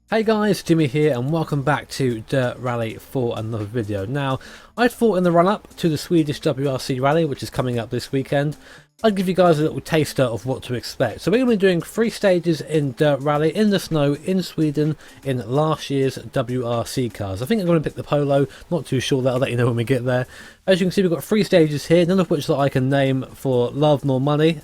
Hey guys, Jimmy here and welcome back to DiRT Rally for another video. Now, I thought in the run-up to the Swedish WRC rally, which is coming up this weekend, I'd give you guys a little taster of what to expect. So we're going to be doing 3 stages in DiRT Rally in the snow in Sweden in last year's WRC cars. I think I'm going to pick the Polo, not too sure, that'll let you know when we get there. As you can see, we've got 3 stages here, none of which that I can name for love nor money.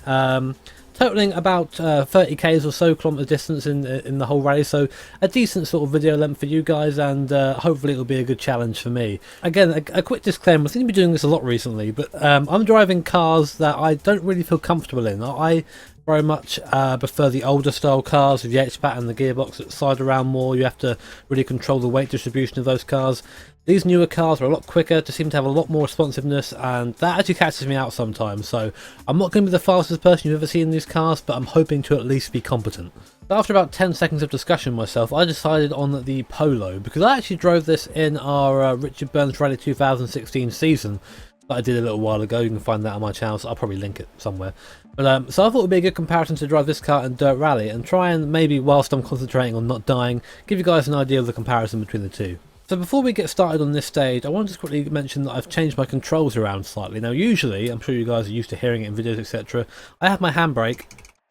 Totaling about 30k's or so kilometre distance in the whole rally, so a decent sort of video length for you guys, and hopefully it'll be a good challenge for me. Again, a quick disclaimer, I seem to be doing this a lot recently, but I'm driving cars that I don't really feel comfortable in. I very much prefer the older style cars with the H-Pat and the gearbox that slide around more. You have to really control the weight distribution of those cars. These newer cars are a lot quicker, just seem to have a lot more responsiveness, and that actually catches me out sometimes. So I'm not going to be the fastest person you've ever seen in these cars, but I'm hoping to at least be competent. After about 10 seconds of discussion myself, I decided on the Polo, because I actually drove this in our Richard Burns Rally 2016 season that I did a little while ago. You can find that on my channel, so I'll probably link it somewhere. But so I thought it would be a good comparison to drive this car in DiRT Rally, and try and maybe, whilst I'm concentrating on not dying, give you guys an idea of the comparison between the two. So before we get started on this stage, I want to just quickly mention that I've changed my controls around slightly. Now usually, I'm sure you guys are used to hearing it in videos, etc. I have my handbrake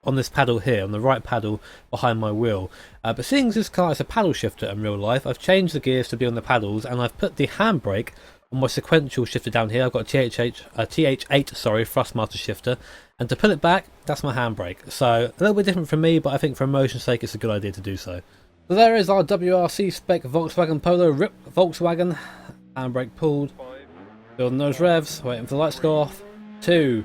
on this paddle here, on the right paddle behind my wheel. But seeing as this car is a paddle shifter in real life, I've changed the gears to be on the paddles, and I've put the handbrake on my sequential shifter down here. I've got a TH8 Thrustmaster shifter, and to pull it back, that's my handbrake. So a little bit different from me, but I think for motion's sake it's a good idea to do so. So there is our WRC spec Volkswagen Polo, RIP Volkswagen, handbrake pulled, building those revs, waiting for the lights to go off, 2,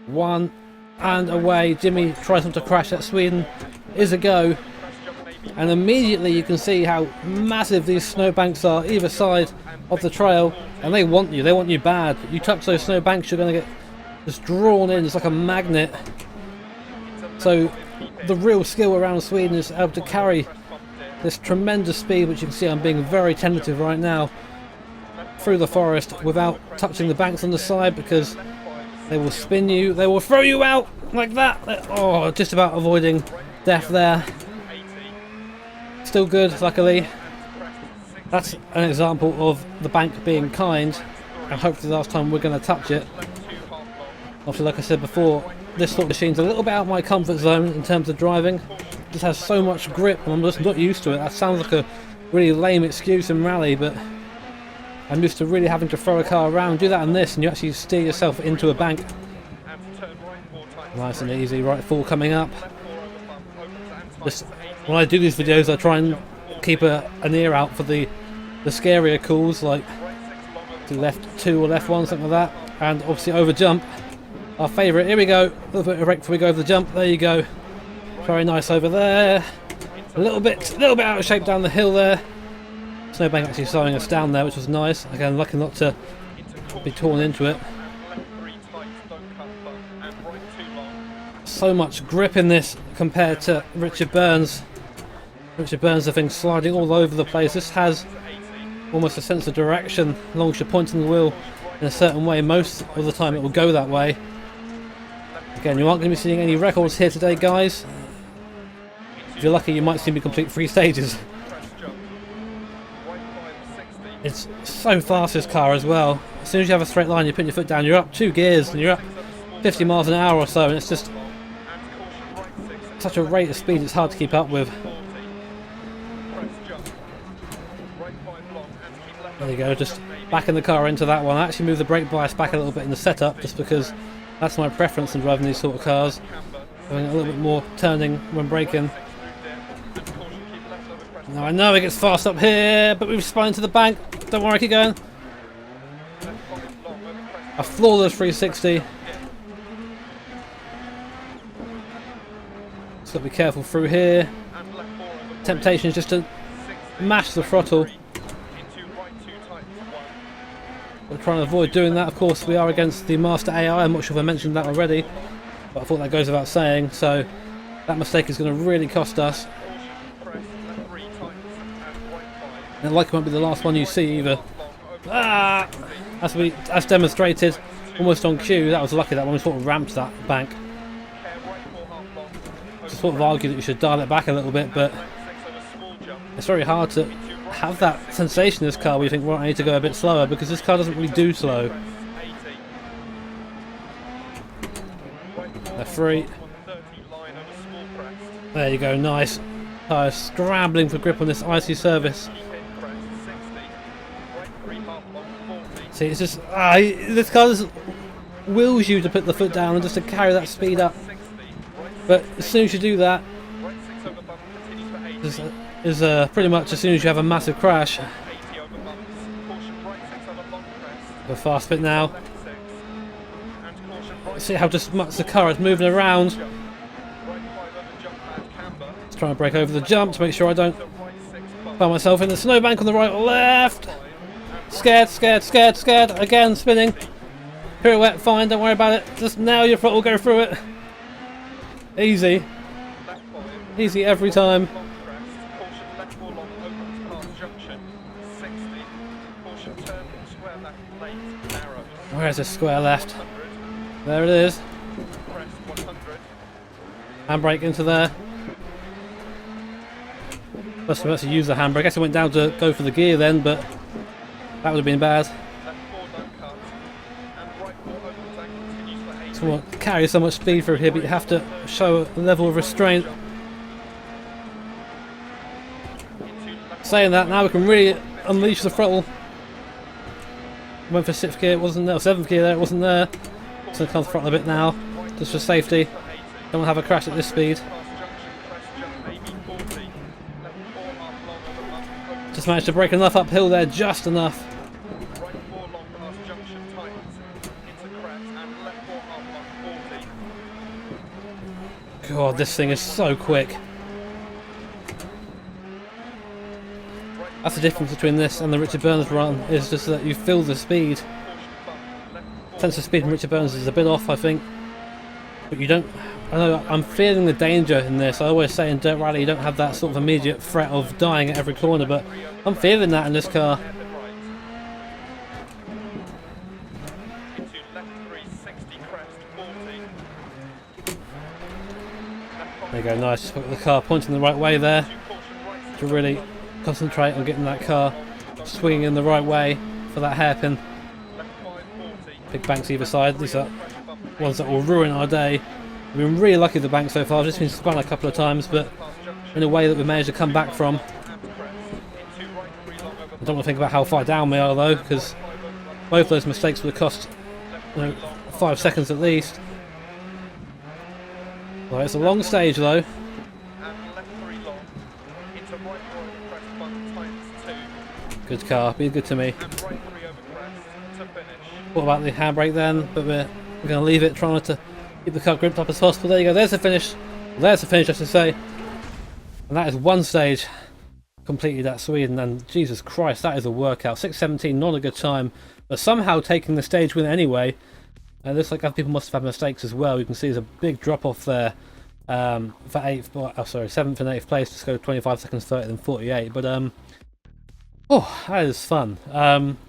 1, and away. Jimmy tries not to crash at Sweden, is a go, and immediately you can see how massive these snowbanks are either side of the trail, and they want you bad. You touch those snowbanks, you're going to get just drawn in, it's like a magnet. So the real skill around Sweden is able to carry this tremendous speed, which you can see I'm being very tentative right now, through the forest without touching the banks on the side, because they will spin you, they will throw you out like that. Oh, just about avoiding death there. Still good, luckily. That's an example of the bank being kind, and hopefully the last time we're going to touch it. Obviously, like I said before, this sort of machine's a little bit out of my comfort zone in terms of driving. It just has so much grip, and I'm just not used to it. That sounds like a really lame excuse in rally, but I'm used to really having to throw a car around. Do that in this, and you actually steer yourself into a bank. Nice and easy. Right, full coming up. Just when I do these videos, I try and keep an ear out for the scarier calls, like to left 2 or left 1, something like that. And obviously over jump, our favourite. Here we go. A little bit of brake before we go over the jump. There you go. Very nice over there. A little bit out of shape down the hill there. Snowbank actually slowing us down there, which was nice. Again, lucky not to be torn into it. So much grip in this compared to Richard Burns. Richard Burns, the thing sliding all over the place. This has almost a sense of direction, as long as you're pointing the wheel in a certain way. Most of the time it will go that way. Again, you aren't going to be seeing any records here today, guys. If you're lucky, you might see me complete 3 stages. It's so fast, this car, as well. As soon as you have a straight line, you put your foot down, you're up 2 gears, and you're up 50 miles an hour or so, and it's just such a rate of speed it's hard to keep up with. There you go, just backing the car into that one. I actually moved the brake bias back a little bit in the setup, just because that's my preference in driving these sort of cars. Having a little bit more turning when braking. Now I know it gets fast up here, but we've spun into the bank. Don't worry, keep going. A flawless 360. Just got to be careful through here. Temptation is just to mash the throttle. We're trying to avoid doing that. Of course, we are against the Master AI. I'm not sure if I mentioned that already, but I thought that goes without saying. So that mistake is going to really cost us. And it likely won't be the last one you see either. Ah! As demonstrated, almost on cue. That was lucky, that one sort of ramped that bank. To sort of argue that you should dial it back a little bit, but It's very hard to have that sensation in this car where you think, right, I need to go a bit slower, because this car doesn't really do slow. They're free. There you go, nice. Scrambling for grip on this icy surface. See, it's just this car just wills you to put the foot down and just to carry that speed up. But as soon as you do that, is pretty much as soon as you have a massive crash. A fast bit now. See how just much the car is moving around. Just trying to break over the jump to make sure I don't find myself in the snowbank on the right or left. Scared, scared, scared, scared. Again, spinning. Pirouette, fine, don't worry about it. Just now your foot will go through it. Easy. Easy every time. Where's the square left? There it is. Handbrake into there. Must have actually used the handbrake. I guess I went down to go for the gear then, but that would have been bad. Someone carry so much speed through here, but you have to show a level of restraint. Saying that, now we can really unleash the throttle. Went for 6th gear, it wasn't there. 7th gear there, it wasn't there. Just gonna come throttle a bit now, just for safety. Don't want to have a crash at this speed. Just managed to break enough uphill there, just enough. God, this thing is so quick. That's the difference between this and the Richard Burns run, is just that you feel the speed. Sense of speed in Richard Burns is a bit off, I think. But you don't... I know, I'm feeling the danger in this. I always say in Dirt Rally you don't have that sort of immediate threat of dying at every corner, but I'm feeling that in this car. There you go, nice. Got the car pointing the right way there to really concentrate on getting that car swinging in the right way for that hairpin. Big banks either side. These are ones that will ruin our day. We've been really lucky with the bank so far. I've just been spun a couple of times, but in a way that we managed to come back from. I don't want to think about how far down we are though, because both those mistakes would have cost 5 seconds at least. Well, it's a long stage though. Good car, be good to me. What about the handbrake then? But we're going to leave it, trying to keep the car gripped up as possible. There you go, there's the finish. There's the finish, I should say. And that is one stage completed at Sweden, and Jesus Christ, that is a workout. 6:17, not a good time, but somehow taking the stage win anyway. It looks like other people must have had mistakes as well. You can see there's a big drop off there for 7th and 8th place. Just go 25 seconds 30 then 48. But oh, that is fun.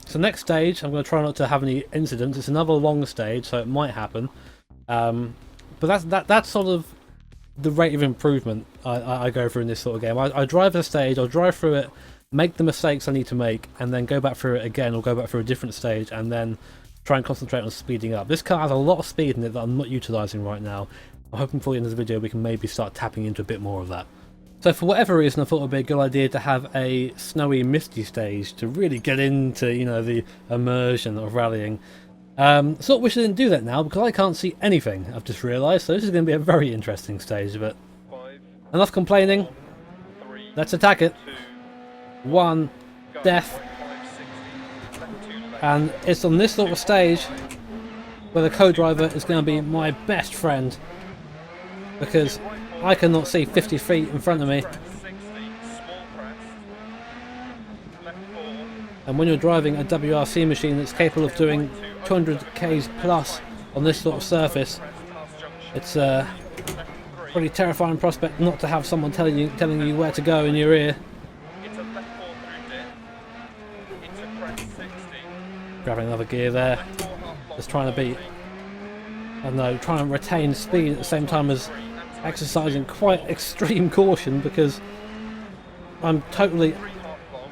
So next stage, I'm going to try not to have any incidents. It's another long stage, so it might happen. But that's sort of the rate of improvement I go through in this sort of game. I drive the stage, I'll drive through it, make the mistakes I need to make, and then go back through it again, or go back through a different stage, and then try and concentrate on speeding up. This car has a lot of speed in it that I'm not utilising right now. I'm hoping for the end of the video we can maybe start tapping into a bit more of that. So for whatever reason I thought it would be a good idea to have a snowy, misty stage to really get into, you know, the immersion of rallying. Sort of wish I didn't do that now because I can't see anything, I've just realised, so this is going to be a very interesting stage, but enough complaining, let's attack it. 1, death, and it's on this sort of stage where the co-driver is going to be my best friend, because I cannot see 50 feet in front of me. And when you're driving a WRC machine that's capable of doing 200 k's plus on this sort of surface, it's a pretty terrifying prospect not to have someone telling you where to go in your ear. Grabbing another gear there, just trying to beat, I don't know, trying to retain speed at the same time as exercising quite extreme caution, because I'm totally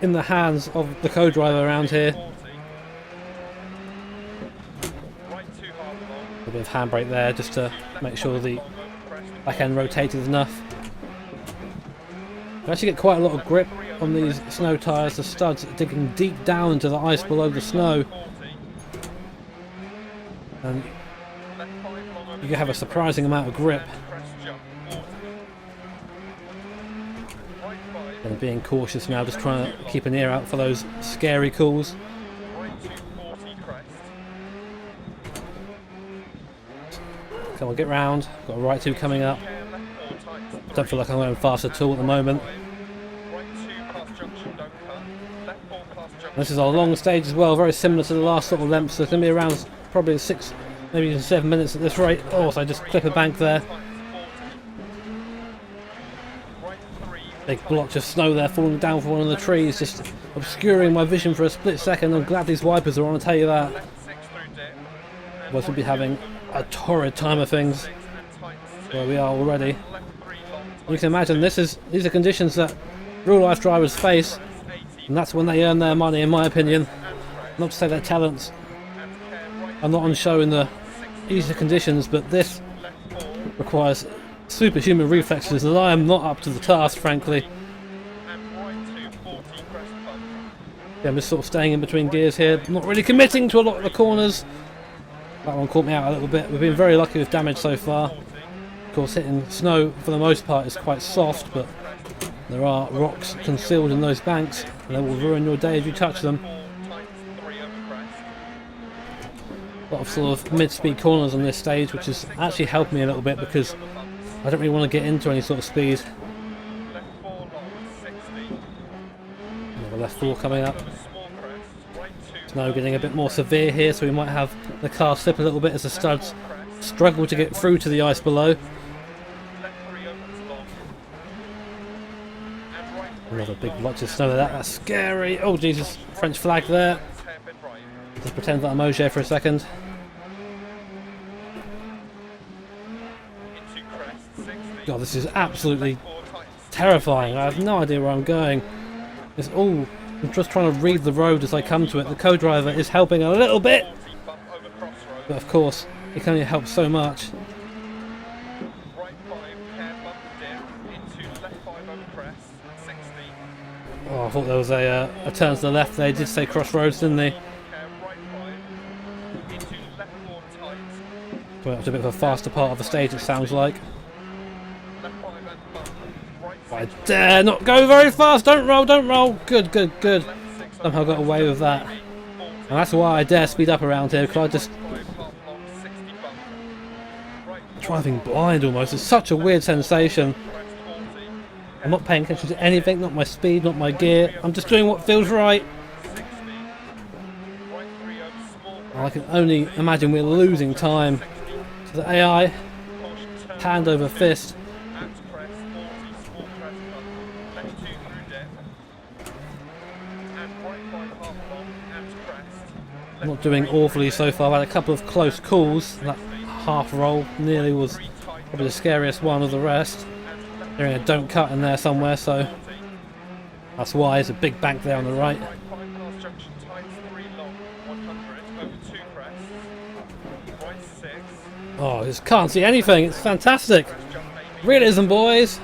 in the hands of the co-driver around here. A bit of handbrake there just to make sure the back end rotated enough. You actually get quite a lot of grip on these snow tyres. The studs are digging deep down into the ice below the snow. And you can have a surprising amount of grip. And being cautious now, just trying to keep an ear out for those scary calls. Come on, get round. Got a right two coming up. Don't feel like I'm going fast at all at the moment. This is our long stage as well, very similar to the last sort of length, so it's going to be around probably 6, maybe even 7 minutes at this rate. Oh, so I just clip a bank there. Big blotch of snow there falling down from one of the trees, just obscuring my vision for a split second. I'm glad these wipers are on, I'll tell you that. Otherwise we'll be having a torrid time of things where we are already. You can imagine these are conditions that real life drivers face, and that's when they earn their money, in my opinion. Not to say their talents are not on show in the easier conditions, but this requires superhuman reflexes that I am not up to the task, frankly. Yeah, I'm just sort of staying in between gears here, not really committing to a lot of the corners. That one caught me out a little bit. We've been very lucky with damage so far. Of course, hitting snow for the most part is quite soft, but there are rocks concealed in those banks, and they will ruin your day if you touch them. A lot of sort of mid-speed corners on this stage, which has actually helped me a little bit because I don't really want to get into any sort of speed. Another left four coming up. Snow getting a bit more severe here, so we might have the car slip a little bit as the studs struggle to get through to the ice below. Another big blotch of snow there, that's scary. Oh Jesus, French flag there. Just pretend that I'm Auger for a second. God, this is absolutely terrifying. I have no idea where I'm going. I'm just trying to read the road as I come to it. The co-driver is helping a little bit, but of course, it can only help so much. Oh, I thought there was a turn to the left. They did say crossroads, didn't they? Going up to a bit of a faster part of the stage, it sounds like. I dare not go very fast. Don't roll, don't roll. Good, good, good. Somehow got away with that. And that's why I dare speed up around here, because I just... driving blind almost. It's such a weird sensation. I'm not paying attention to anything, not my speed, not my gear. I'm just doing what feels right. I can only imagine we're losing time to the AI. Hand over fist. I'm not doing awfully so far. I've had a couple of close calls. That half roll nearly was probably the scariest one of the rest. Hearing a don't cut in there somewhere, so that's why. There's a big bank there on the right. Oh, I just can't see anything. It's fantastic. Realism, boys.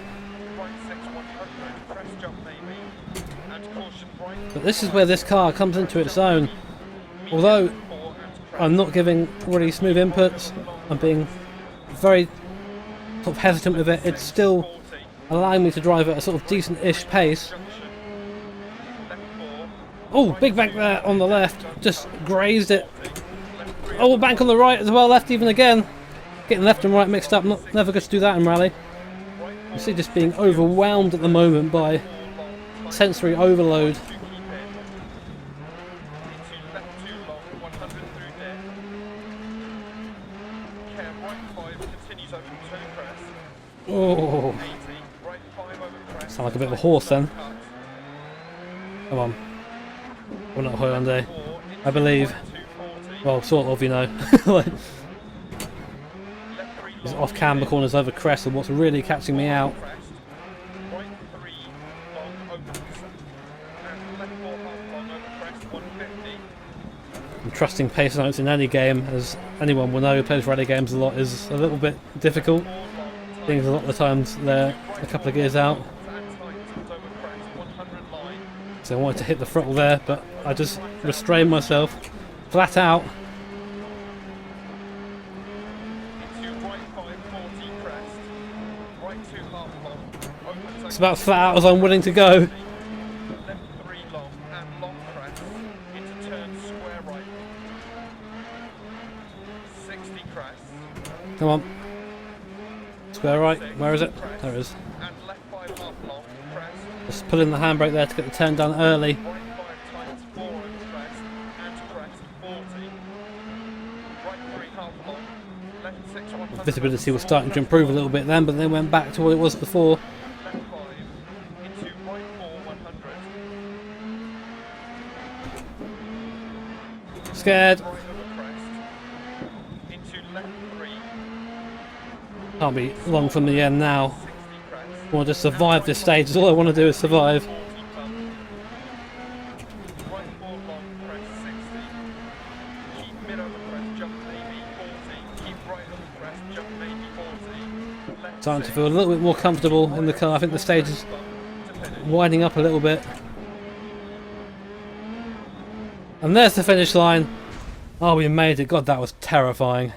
But this is where this car comes into its own. Although I'm not giving really smooth inputs, I'm being very sort of hesitant with it, it's still allowing me to drive at a sort of decent-ish pace. Oh, big bank there on the left, just grazed it. Oh, bank on the right as well, left even again. Getting left and right mixed up, never good to do that in rally. You see, just being overwhelmed at the moment by sensory overload. Oh, sound like a bit of a horse then. Come on. We're not Hyundai, I believe. Well, sort of, you know. These off-camber corners over crest and what's really catching me out. And trusting pace notes in any game, as anyone will know who plays rally games a lot, is a little bit difficult. Things a lot of the times they're a couple of gears out. So I wanted to hit the throttle there, but I just restrained myself flat out. It's about flat out as I'm willing to go. Come on. Square right. Where is it? There it is. Just pull in the handbrake there to get the turn done early. Visibility was starting to improve a little bit then, but then went back to what it was before. Scared. Can't be long from the end now. I want to survive this stage. All I want to do is survive. Starting to feel a little bit more comfortable in the car. I think the stage is winding up a little bit. And there's the finish line. Oh, we made it. God, that was terrifying.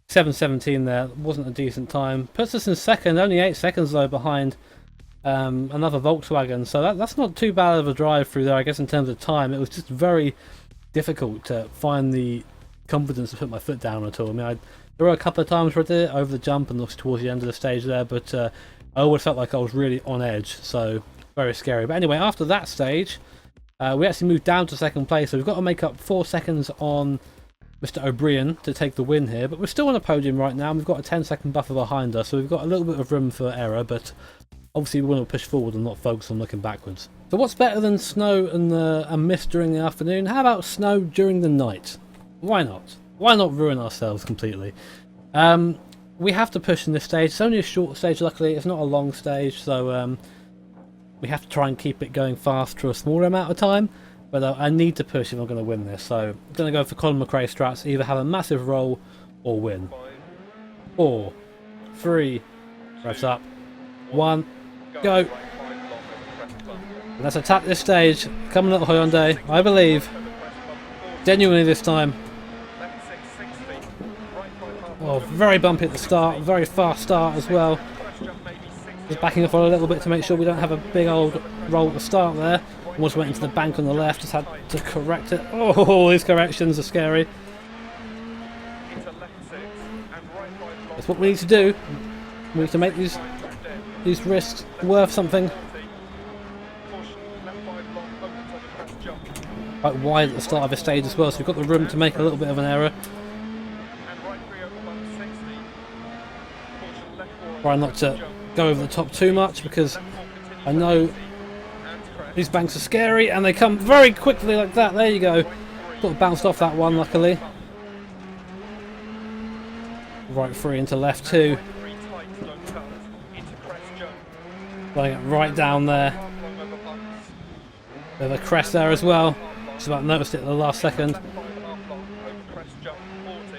7:17 there, wasn't a decent time. Puts us in second, only 8 seconds though behind another Volkswagen. So that's not too bad of a drive through there, I guess, in terms of time. It was just very difficult to find the confidence to put my foot down at all. I mean, there were a couple of times where I did it over the jump and towards the end of the stage there, but I always felt like I was really on edge, so very scary. But anyway, after that stage, we actually moved down to second place, so we've got to make up 4 seconds on Mr. O'Brien to take the win here, but we're still on a podium right now. We've got a 10-second buffer behind us, so we've got a little bit of room for error, but obviously we want to push forward and not focus on looking backwards. So what's better than snow and mist during the afternoon? How about snow during the night? Why not? Why not ruin ourselves completely? We have to push in this stage. It's only a short stage, luckily. It's not a long stage, so we have to try and keep it going fast for a smaller amount of time. But I need to push if I'm going to win this. So I'm going to go for Colin McRae strats. Either have a massive roll or win. 4, 3, revs up, 1, go. And let's attack this stage. Coming up Hyundai, I believe. Genuinely this time. Oh, very bumpy at the start. Very fast start as well. Just backing off on a little bit to make sure we don't have a big old roll at the start there. Almost went into the bank on the left, just had to correct it. Oh, these corrections are scary. That's what we need to do. We need to make these risks worth something. Quite wide at the start of the stage as well, so we've got the room to make a little bit of an error. Try not to go over the top too much, because I know these banks are scary and they come very quickly like that. There you go. Sort of bounced off that one, luckily. Right 3 into left 2. Laying it right down there. Bit of a crest there as well. Just about noticed it at the last second.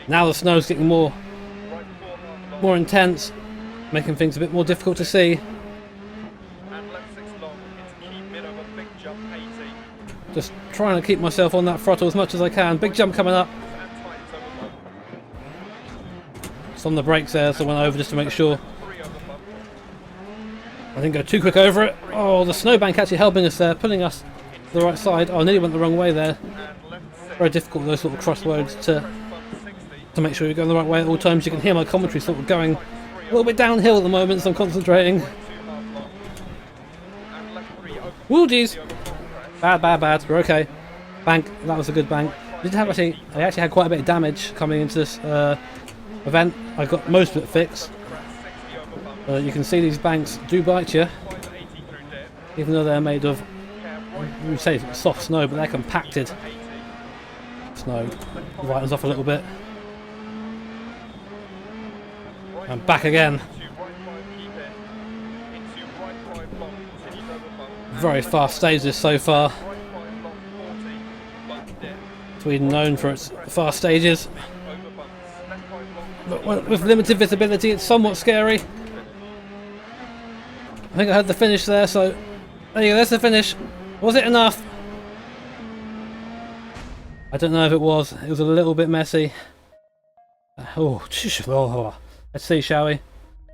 Now the snow's getting more intense, making things a bit more difficult to see. Just trying to keep myself on that throttle as much as I can. Big jump coming up. Just on the brakes there, so I went over just to make sure I didn't go too quick over it. Oh, the snowbank actually helping us there, pulling us to the right side. Oh, I nearly went the wrong way there. Very difficult, those sort of crossroads, to make sure you're going the right way at all times. You can hear my commentary sort of going a little bit downhill at the moment, so I'm concentrating. Woo, geez. Bad. We're okay. Bank. That was a good bank. I actually had quite a bit of damage coming into this event. I got most of it fixed. You can see these banks do bite you, even though they're made of, we say soft snow, but they're compacted snow. Lightens off a little bit. And back again. Very fast stages so far. Sweden known for its fast stages. But with limited visibility, it's somewhat scary. I think I heard the finish there, so there you go, there's the finish. Was it enough? I don't know if it was. It was a little bit messy. Let's see, shall we?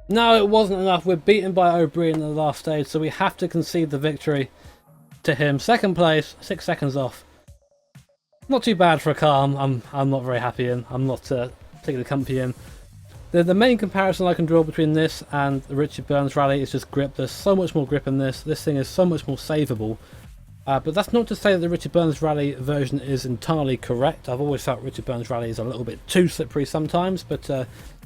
No, it wasn't enough. We're beaten by O'Brien in the last stage, so we have to concede the victory to him. Second place, 6 seconds off. Not too bad for a car I'm not very happy in. I'm not particularly comfy in. The main comparison I can draw between this and the Richard Burns rally is just grip. There's so much more grip in this. This thing is so much more savable. But that's not to say that the Richard Burns rally version is entirely correct. I've always felt Richard Burns rally is a little bit too slippery sometimes, but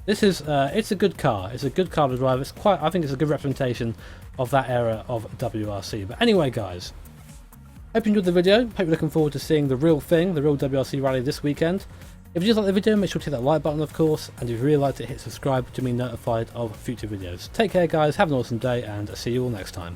this is it's a good car. It's a good car to drive. I think it's a good representation of that era of WRC. But anyway, guys, hope you enjoyed the video. Hope you're looking forward to seeing the real thing, the real WRC rally this weekend. If you just like the video, make sure to hit that like button, of course, and if you really liked it, hit subscribe to be notified of future videos. Take care, guys, have an awesome day, and see you all next time.